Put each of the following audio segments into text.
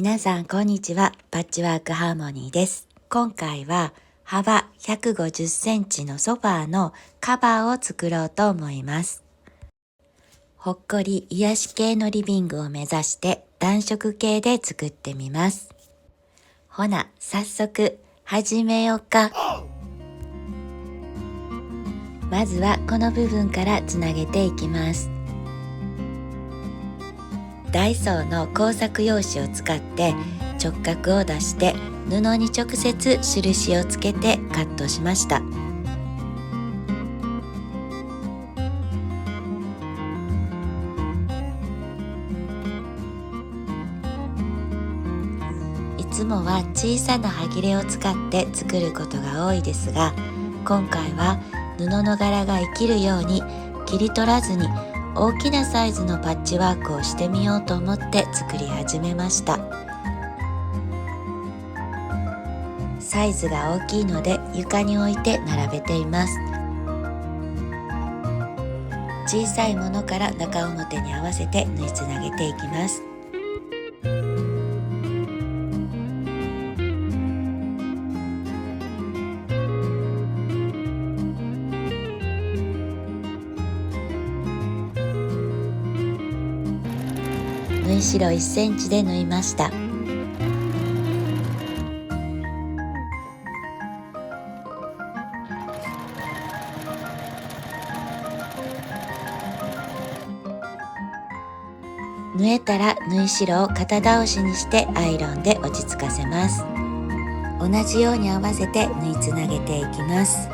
皆さんこんにちは。パッチワークハーモニーです。今回は幅150センチのソファーのカバーを作ろうと思います。ほっこり癒し系のリビングを目指して暖色系で作ってみます。ほな、早速始めようか。まずはこの部分からつなげていきます。ダイソーの工作用紙を使って直角を出して布に直接印をつけてカットしました。いつもは小さな端切れを使って作ることが多いですが、今回は布の柄が生きるように切り取らずに大きなサイズのパッチワークをしてみようと思って作り始めました。サイズが大きいので床に置いて並べています。小さいものから中表に合わせて縫いつなげていきます。縫い代1センチで縫いました。縫えたら縫い代を肩倒しにしてアイロンで落ち着かせます。同じように合わせて縫いつなげていきます。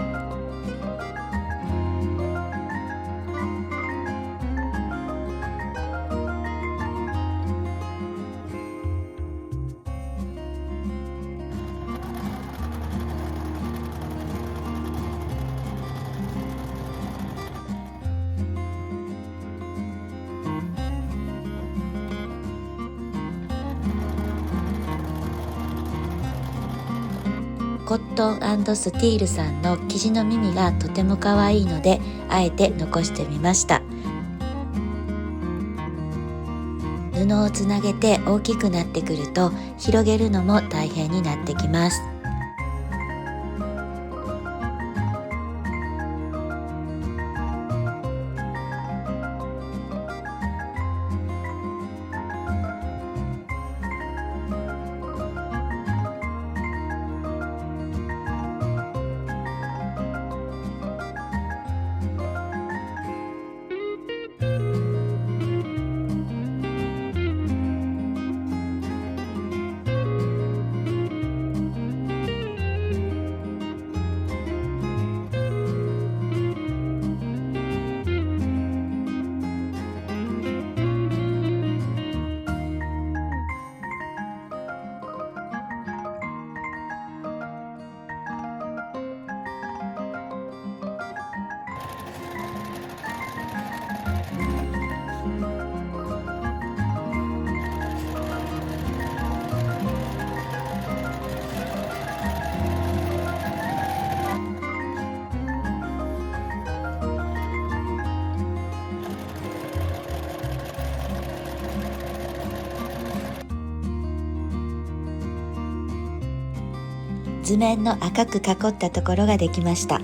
コットン&スティールさんの生地の耳がとても可愛いので、あえて残してみました。布をつなげて大きくなってくると広げるのも大変になってきます。図面の赤く囲ったところができました。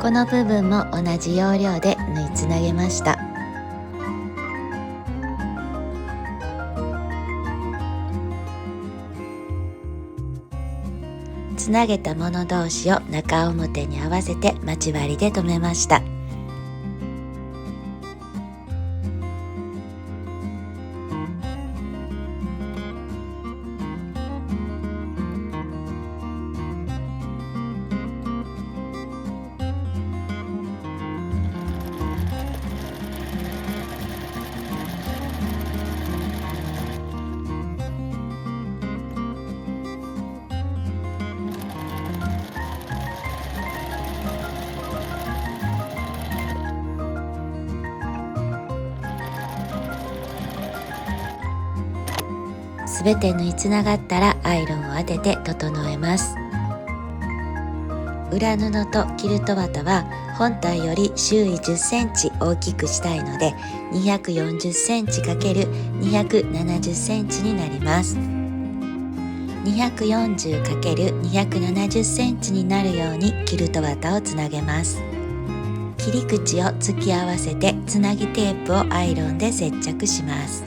この部分も同じ要領で縫いつなげました。つなげたもの同士を中表に合わせて待ち針で留めました。すべて縫いつながったらアイロンを当てて整えます。裏布とキルト綿は本体より周囲10センチ大きくしたいので240センチ ×270 センチになります。240×270 センチになるようにキルト綿をつなげます。切り口を突き合わせてつなぎテープをアイロンで接着します。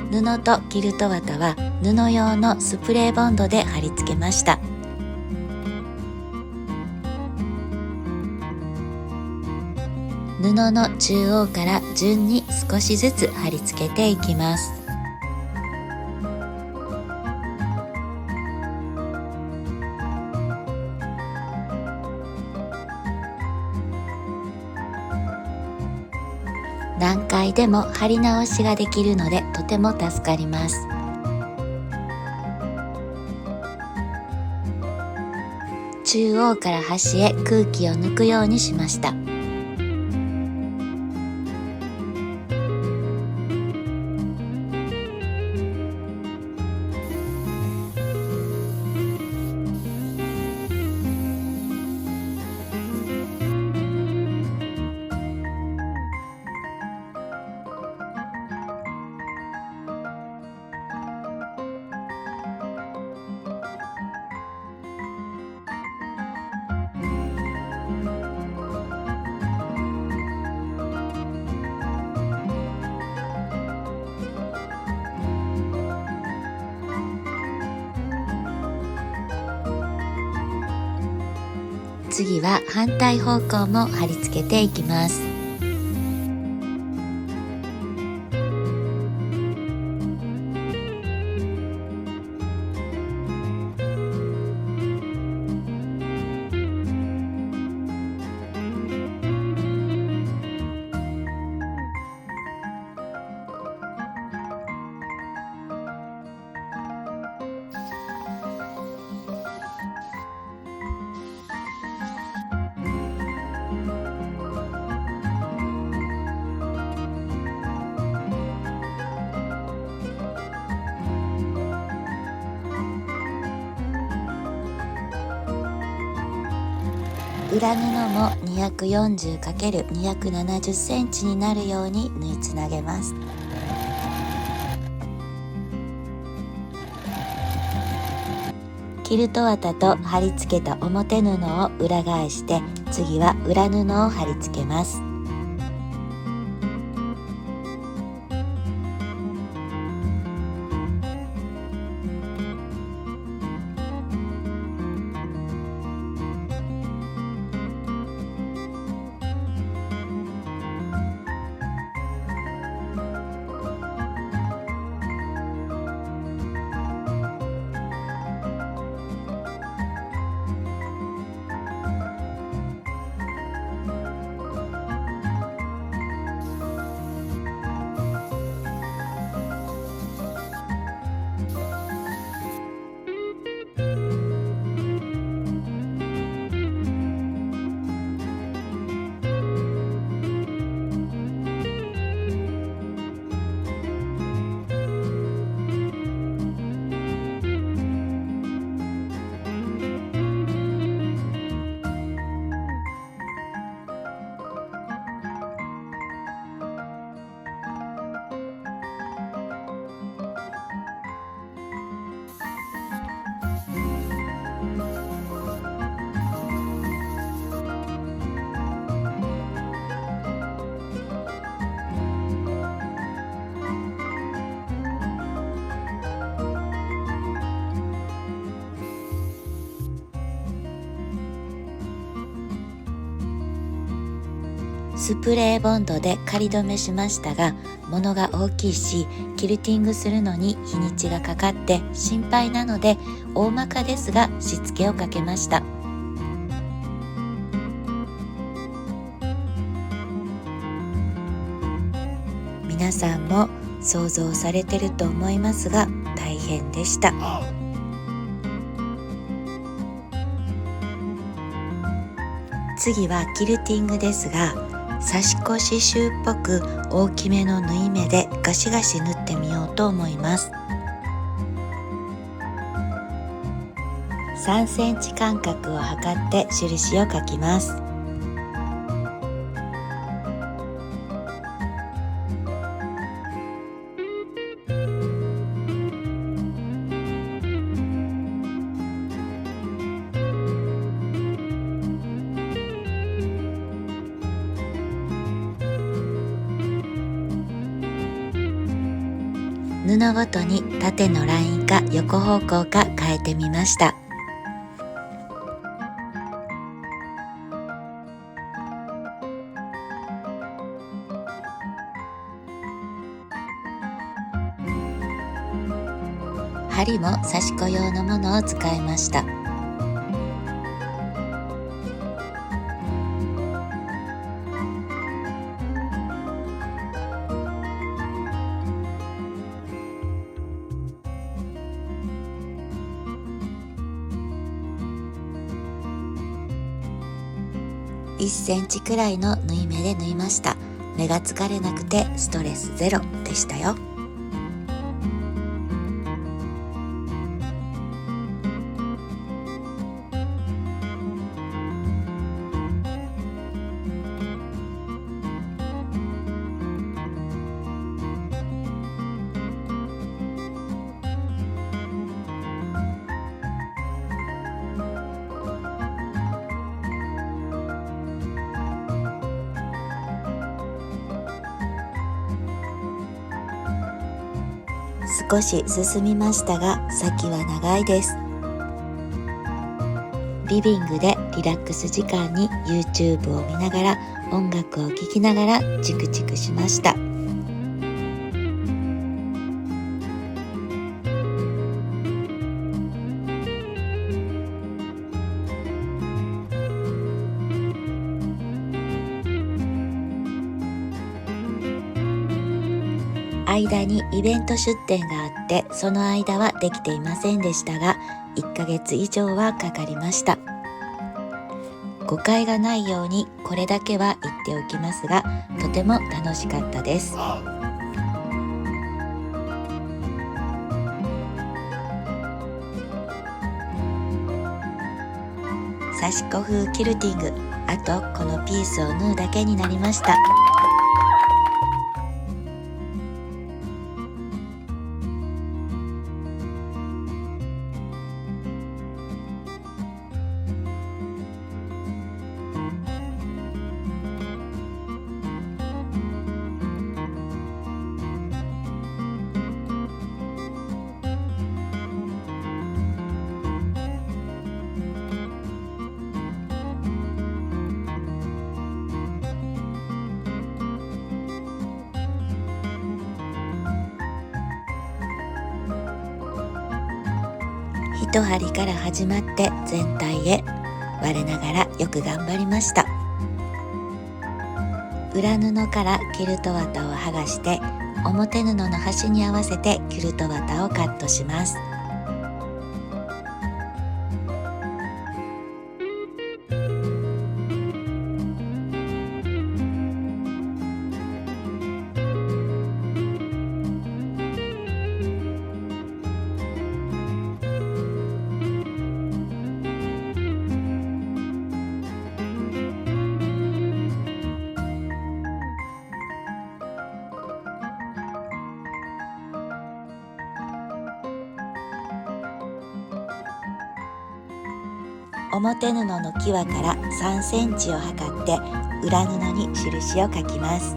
布とキルト綿は布用のスプレーボンドで貼り付けました。布の中央から順に少しずつ貼り付けていきます。何回でも貼り直しができるのでとても助かります。中央から端へ空気を抜くようにしました。次は反対方向も貼り付けていきます。裏布も 240×270 センチになるように縫いつなげます。キルト綿と貼り付けた表布を裏返して次は裏布を貼り付けます。スプレーボンドで仮止めしましたが、物が大きいしキルティングするのに日にちがかかって心配なので、大まかですがしつけをかけました。皆さんも想像されてると思いますが、大変でした。次はキルティングですが、差し子刺繍っぽく大きめの縫い目でガシガシ縫ってみようと思います。3センチ間隔を測って印を書きます。布ごとに縦のラインか横方向か変えてみました。針も刺し子用のものを使いました。1センチくらいの縫い目で縫いました。目が疲れなくてストレスゼロでしたよ。少し進みましたが先は長いです。リビングでリラックス時間に YouTube を見ながら音楽を聴きながらチクチクしました。間にイベント出店があって、その間はできていませんでしたが、1ヶ月以上はかかりました。誤解がないようにこれだけは言っておきますが、とても楽しかったです。刺し子風キルティング、あとこのピースを縫うだけになりました。一針から始まって全体へ我ながらよく頑張りました。裏布からキルト綿を剥がして表布の端に合わせてキルト綿をカットします。表布の際から3センチを測って裏布に印を書きます。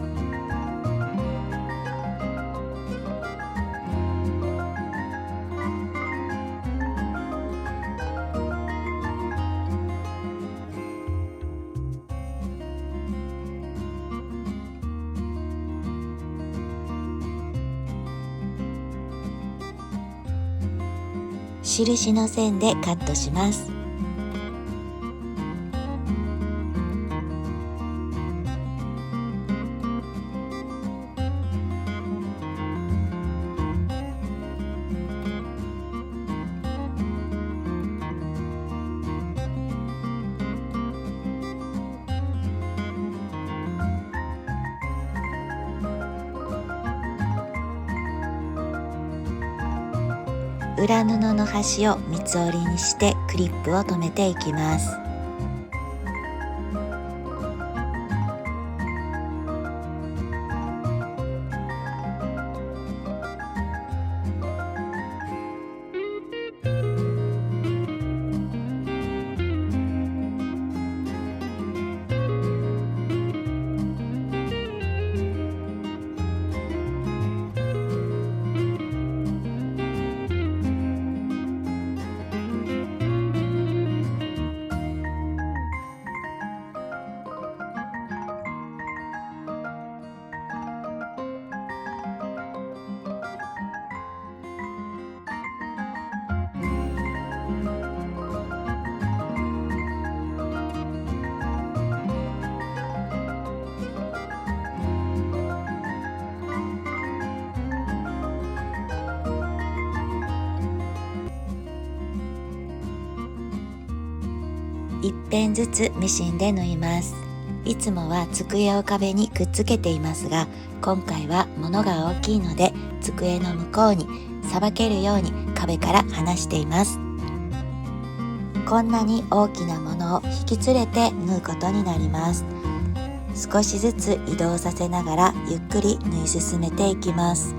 印の線でカットします。裏布の端を三つ折りにしてクリップを留めていきます。一辺ずつミシンで縫います。いつもは机を壁にくっつけていますが、今回は物が大きいので机の向こうにさばけるように壁から離しています。こんなに大きなものを引き連れて縫うことになります。少しずつ移動させながらゆっくり縫い進めていきます。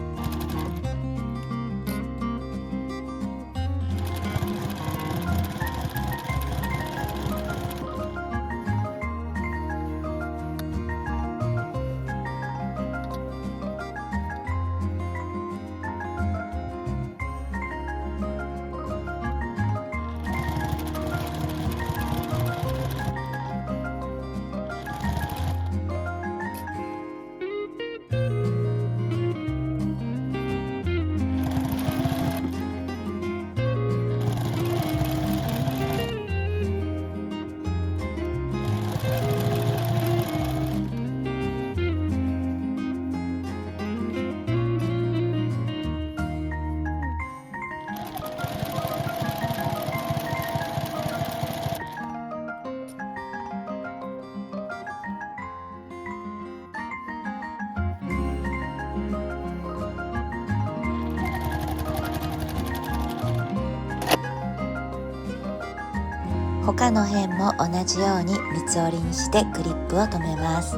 他の辺も同じように三つ折りにしてクリップを留めます。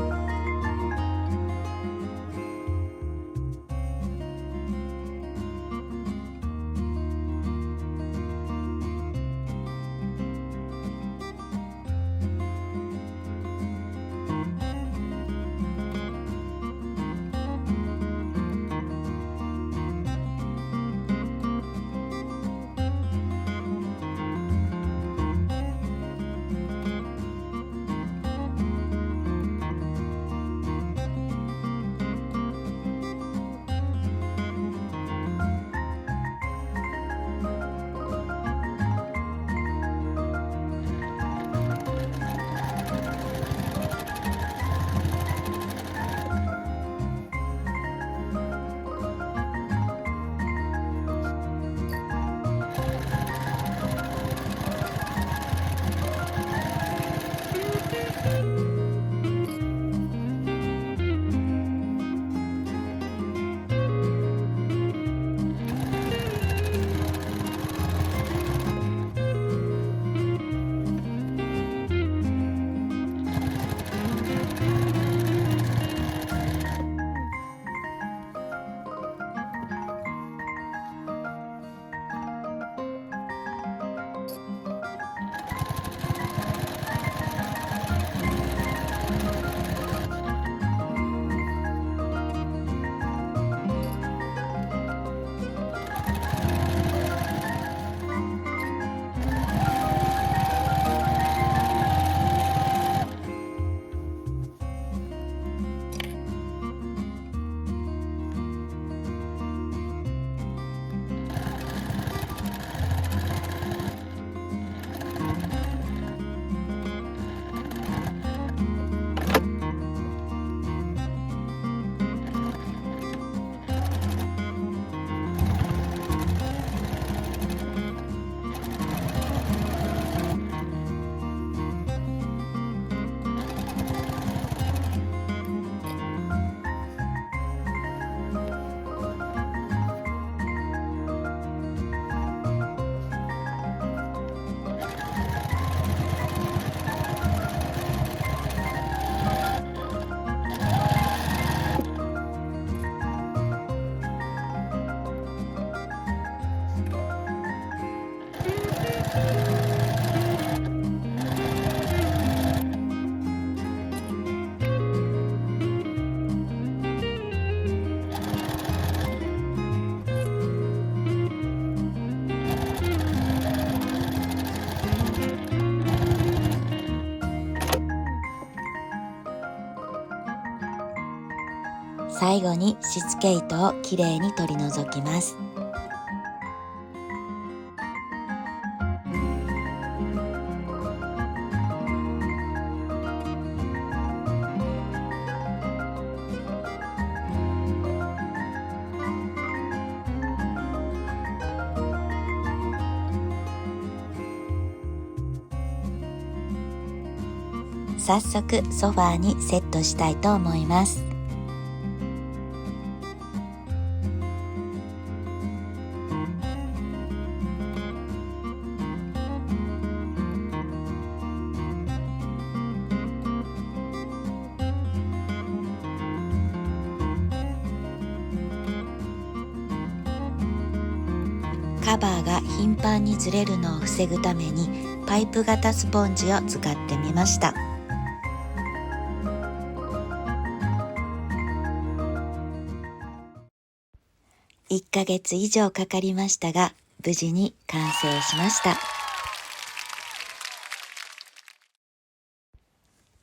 最後にしつけ糸をきれいに取り除きます。早速ソファーにセットしたいと思います。カバーが頻繁にずれるのを防ぐためにパイプ型スポンジを使ってみました。1ヶ月以上かかりましたが、無事に完成しました。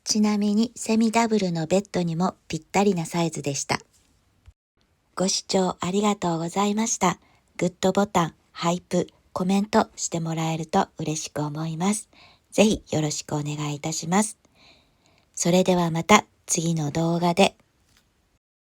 ちなみにセミダブルのベッドにもぴったりなサイズでした。ご視聴ありがとうございました。グッドボタン、ハイプ、コメントしてもらえると嬉しく思います。ぜひよろしくお願いいたします。それではまた次の動画で。